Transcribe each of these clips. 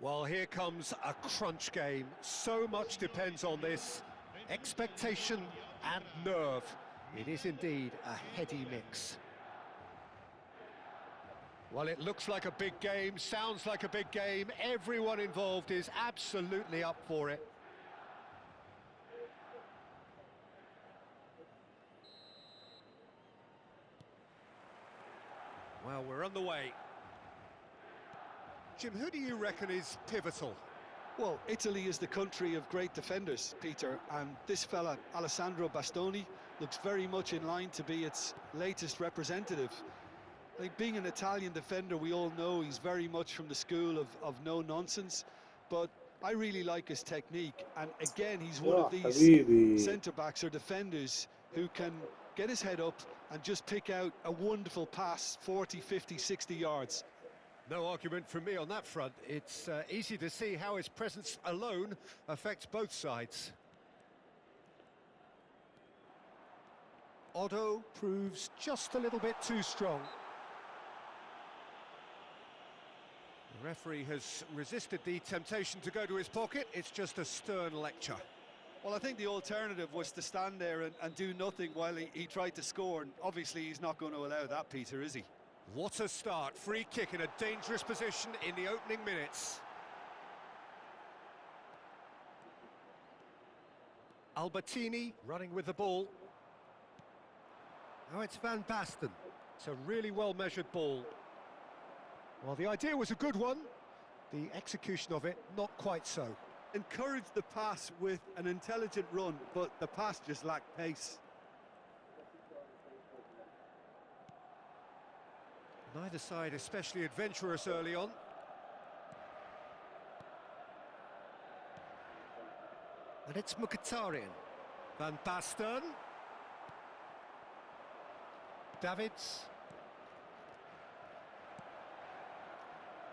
Well, here comes a crunch game. So much depends on this. Expectation and nerve. It is indeed a heady mix. Well, it looks like a big game, sounds like a big game. Everyone involved is absolutely up for it. Well, we're on the way. Jim, who do you reckon is pivotal? Well, Italy is the country of great defenders, Peter, and this fella, Alessandro Bastoni, looks very much in line to be its latest representative. I think being an Italian defender, we all know he's very much from the school of no-nonsense, but I really like his technique, and again, he's one يا of these حبيبي. centre-backs or defenders who can get his head up and just pick out a wonderful pass, 40, 50, 60 yards. No argument from me on that front. It's easy to see how his presence alone affects both sides. Otto proves just a little bit too strong. The referee has resisted the temptation to go to his pocket. It's just a stern lecture. Well, I think the alternative was to stand there and do nothing while he tried to score, and obviously he's not going to allow that, Peter, is he? What a start. Free kick in a dangerous position in the opening minutes. Albertini running with the ball. Now it's Van Basten. It's a really well-measured ball. Well, the idea was a good one. The execution of it, not quite so. Encouraged the pass with an intelligent run, but the pass just lacked pace. Neither side especially adventurous early on. And it's Mkhitaryan. Van Basten. Davids.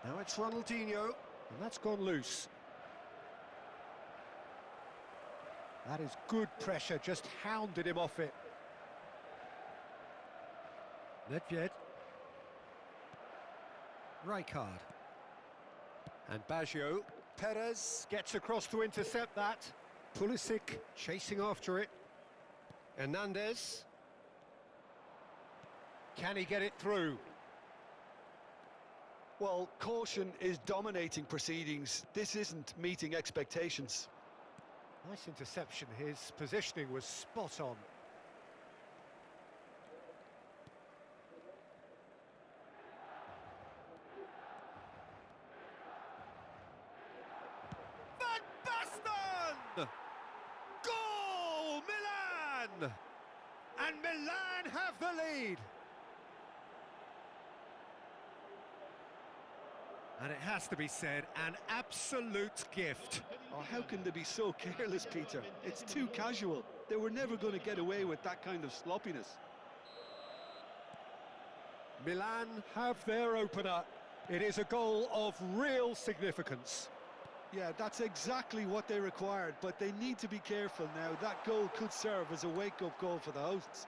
Now it's Ronaldinho, and that's gone loose. That is good pressure, just hounded him off it. Nedved. Rijkaard. And Baggio. Perez gets across to intercept that. Pulisic chasing after it. Hernandez. Can he get it through? Well, caution is dominating proceedings. This isn't meeting expectations. Nice interception. His positioning was spot on. Van Basten! Goal! Milan! And Milan have the lead. And it has to be said, an absolute gift. Oh, how can they be so careless, Peter? It's too casual. They were never going to get away with that kind of sloppiness. Milan have their opener. It is a goal of real significance. Yeah, that's exactly what they required, but they need to be careful now. That goal could serve as a wake-up goal for the hosts.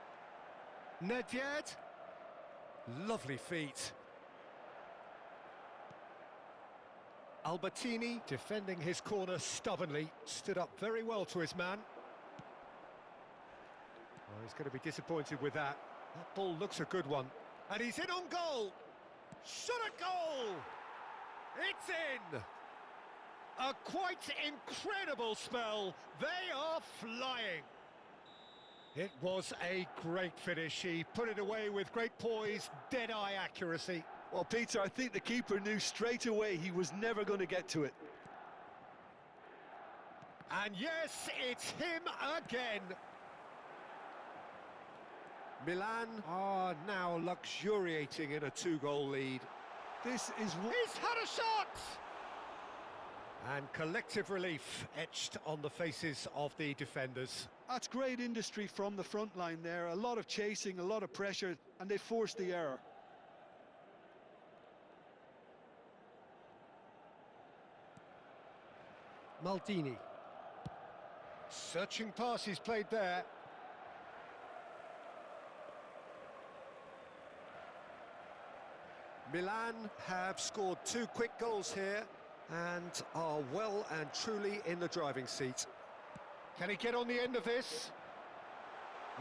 Nedved. Lovely feet. Albertini, defending his corner stubbornly, stood up very well to his man. Oh, he's going to be disappointed with that. That ball looks a good one. And he's in on goal! Shot a goal! It's in! A quite incredible spell. They are flying. It was a great finish. He put it away with great poise, dead-eye accuracy. Well, Peter, I think the keeper knew straight away he was never going to get to it. And yes, it's him again. Milan are now luxuriating in a two-goal lead. This is what... He's had a shot! And collective relief etched on the faces of the defenders. That's great industry from the front line there. A lot of chasing, a lot of pressure, and they forced the error. Maldini. Searching pass he's played there. Milan have scored two quick goals here, and are well and truly in the driving seat. Can he get on the end of this?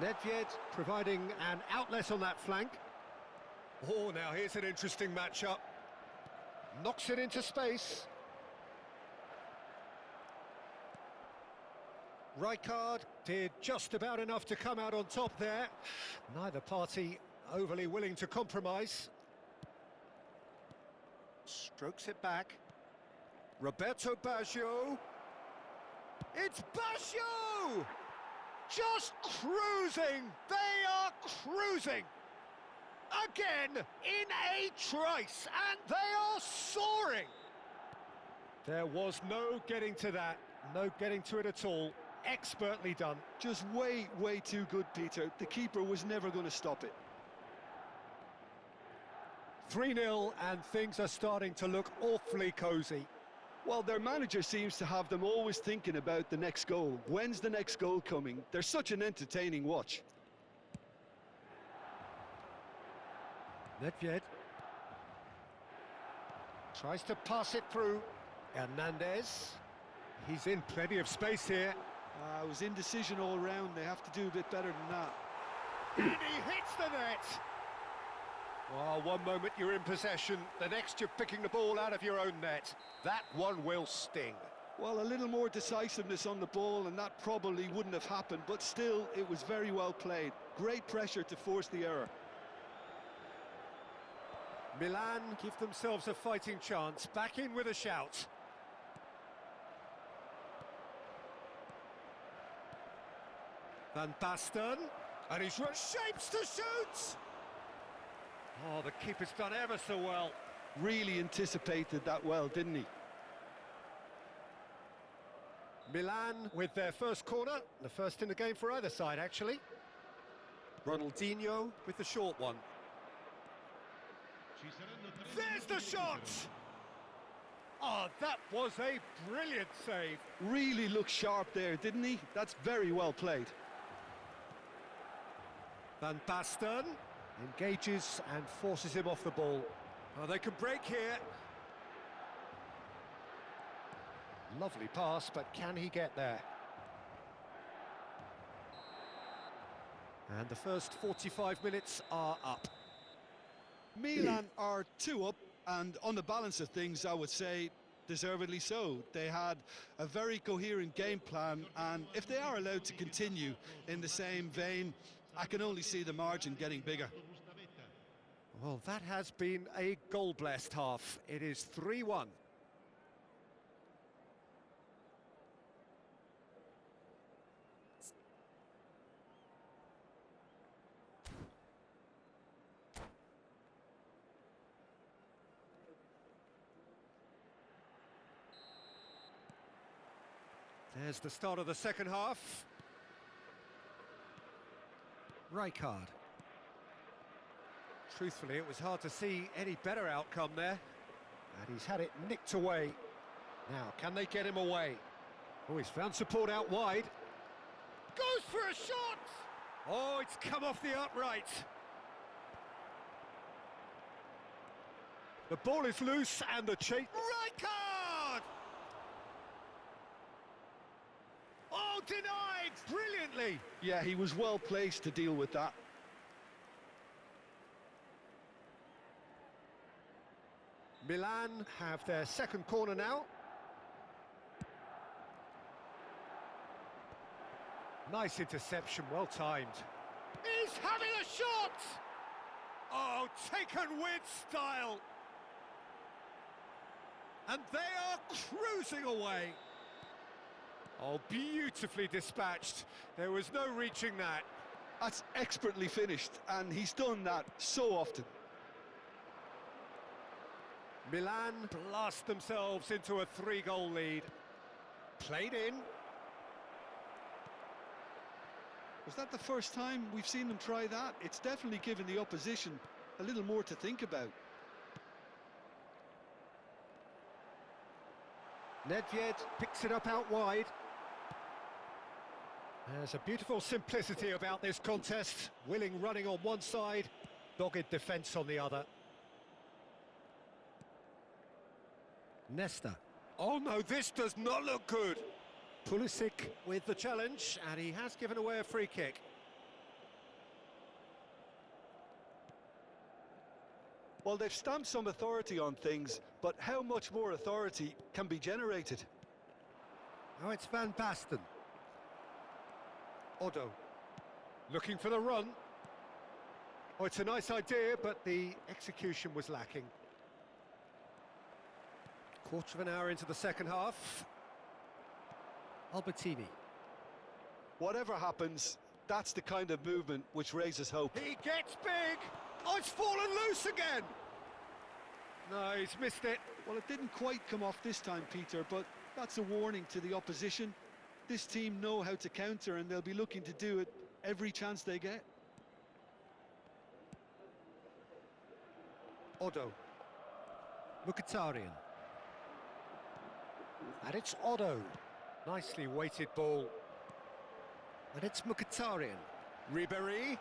Nedved providing an outlet on that flank. Oh, now here's an interesting matchup. Knocks it into space. Rijkaard did just about enough to come out on top there. Neither party overly willing to compromise. Strokes it back. Roberto Baggio. It's Baggio! Just cruising! They are cruising! Again, in a trice, and they are soaring! There was no getting to that, no getting to it at all. Expertly done. Just way too good, Peter. The keeper was never going to stop it. 3-0, and things are starting to look awfully cosy. Well, their manager seems to have them always thinking about the next goal. When's the next goal coming? They're such an entertaining watch. Nedved tries to pass it through. Hernandez. He's in plenty of space here. It was indecision all round. They have to do a bit better than that. And he hits the net. Well, one moment you're in possession, the next you're picking the ball out of your own net. That one will sting. Well, a little more decisiveness on the ball and that probably wouldn't have happened, but still, it was very well played. Great pressure to force the error. Milan give themselves a fighting chance, back in with a shout. Van Basten, and he's run shapes to shoot! Oh, the keeper's done ever so well. Really anticipated that well, didn't he? Milan with their first corner, the first in the game for either side, actually. Ronaldinho with the short one. There's the shot! Oh, that was a brilliant save. Really looked sharp there, didn't he? That's very well played. Van Basten engages and forces him off the ball. Oh, they can break here. Lovely pass, but can he get there? And the first 45 minutes are up. Milan are 2 up, and on the balance of things, I would say deservedly so. They had a very coherent game plan, and if they are allowed to continue in the same vein, I can only see the margin getting bigger. Well, that has been a goal-blessed half. It is 3-1. There's the start of the second half. Rijkaard. Truthfully, it was hard to see any better outcome there. And he's had it nicked away. Now, can they get him away? Oh, he's found support out wide. Goes for a shot! Oh, it's come off the upright. The ball is loose and the chase... Rijkaard! Oh, denied brilliantly. Yeah, he was well placed to deal with that. Milan have their second corner now. Nice interception, well timed. He's having a shot! Oh, taken with style. And they are cruising away. Oh, beautifully dispatched. There was no reaching that. That's expertly finished, and he's done that so often. Milan blast themselves into a 3-goal lead. Played in. Was that the first time we've seen them try that? It's definitely given the opposition a little more to think about. Nedved picks it up out wide. There's a beautiful simplicity about this contest. Willing running on one side, dogged defence on the other. Nesta. Oh no, this does not look good. Pulisic with the challenge, and he has given away a free kick. Well, they've stamped some authority on things, but how much more authority can be generated? Now it's Van Basten. Oddo. Looking for the run. Oh, it's a nice idea, but the execution was lacking. Quarter of an hour into the second half. Albertini. Whatever happens, that's the kind of movement which raises hope. He gets big! Oh, it's fallen loose again! No, he's missed it. Well, it didn't quite come off this time, Peter, but that's a warning to the opposition. This team know how to counter, and they'll be looking to do it every chance they get. Oddo. Mkhitaryan. And it's Oddo. Nicely weighted ball. And it's Mkhitaryan. Ribéry.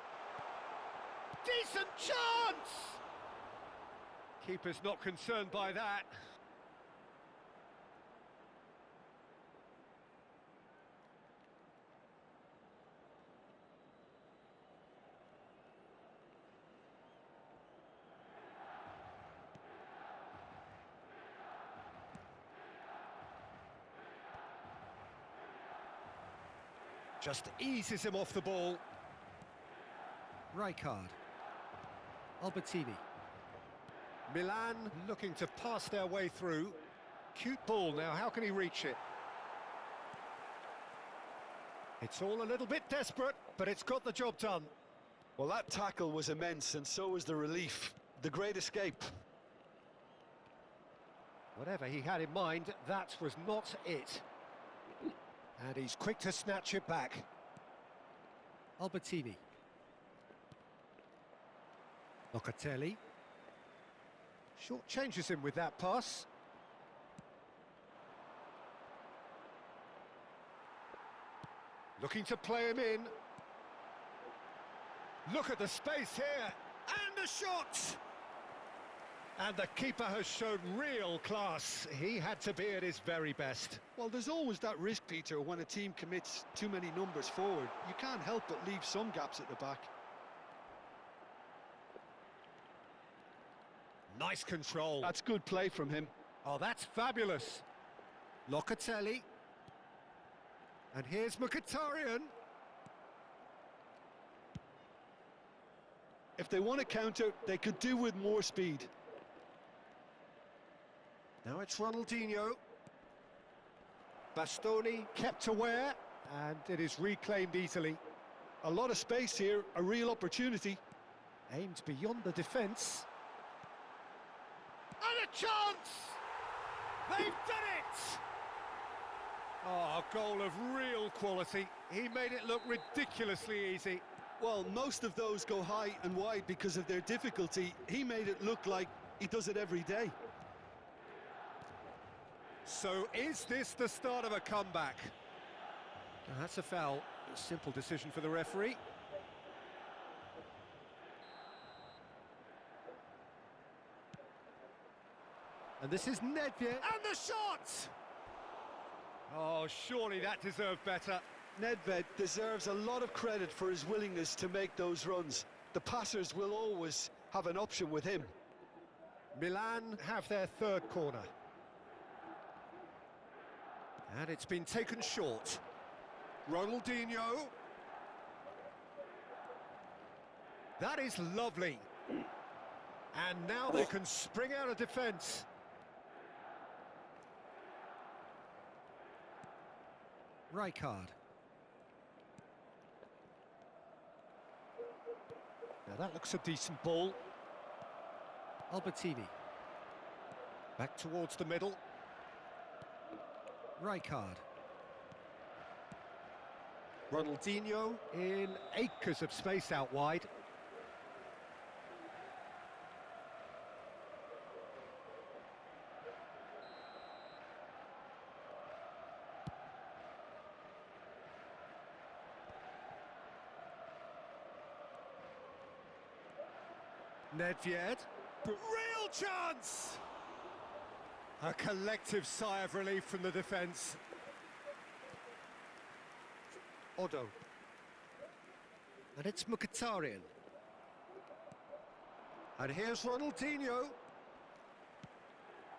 Decent chance! Keeper's not concerned by that. Just eases him off the ball. Rijkaard. Albertini. Milan looking to pass their way through. Cute ball now, how can he reach it? It's all a little bit desperate, but it's got the job done. Well, that tackle was immense, and so was the relief. The great escape. Whatever he had in mind, that was not it. And he's quick to snatch it back. Albertini. Locatelli. Short changes him with that pass. Looking to play him in. Look at the space here. And the shot! And the keeper has shown real class. He had to be at his very best. Well, there's always that risk, Peter, when a team commits too many numbers forward. You can't help but leave some gaps at the back. Nice control. That's good play from him. Oh, that's fabulous. Locatelli. And here's Mkhitaryan. If they want to counter, they could do with more speed. Now it's Ronaldinho. Bastoni kept aware, and it is reclaimed easily. A lot of space here, a real opportunity. Aimed beyond the defence. And a chance! They've done it! Oh, a goal of real quality. He made it look ridiculously easy. Well, most of those go high and wide because of their difficulty. He made it look like he does it every day. So is this the start of a comeback? Now, that's a foul. A simple decision for the referee. And this is Nedved. And the shot! Oh, surely that deserved better. Nedved deserves a lot of credit for his willingness to make those runs. The passers will always have an option with him. Milan have their third corner. And it's been taken short. Ronaldinho. That is lovely. And now they can spring out of defence. Rijkaard. Now that looks a decent ball. Albertini. Back towards the middle. Rijkaard. Ronaldinho in acres of space out wide. Nedved. Real chance! A collective sigh of relief from the defence. Odo. And it's Mkhitaryan. And here's Ronaldinho.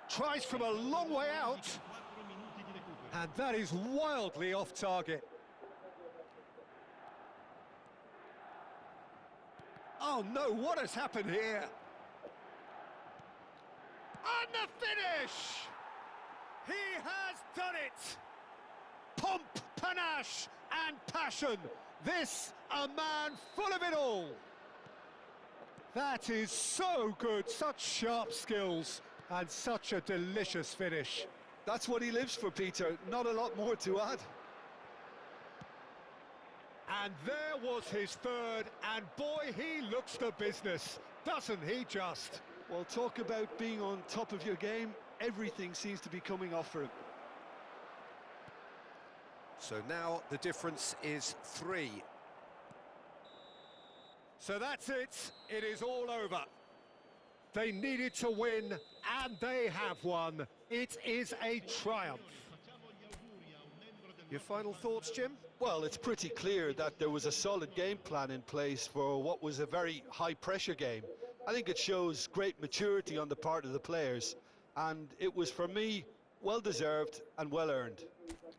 Tries from a long way out. And that is wildly off target. Oh no, what has happened here? And the finish! He has done it! Pomp, panache and passion. This, a man full of it all. That is so good, such sharp skills and such a delicious finish. That's what he lives for, Peter. Not a lot more to add. And there was his third, and boy, he looks the business, doesn't he just? Well, talk about being on top of your game. Everything seems to be coming off for him. So now the difference is 3. So that's it. It is all over. They needed to win, and they have won. It is a triumph. Your final thoughts, Jim? Well, it's pretty clear that there was a solid game plan in place for what was a very high-pressure game. I think it shows great maturity on the part of the players, and it was, for me, well-deserved and well-earned.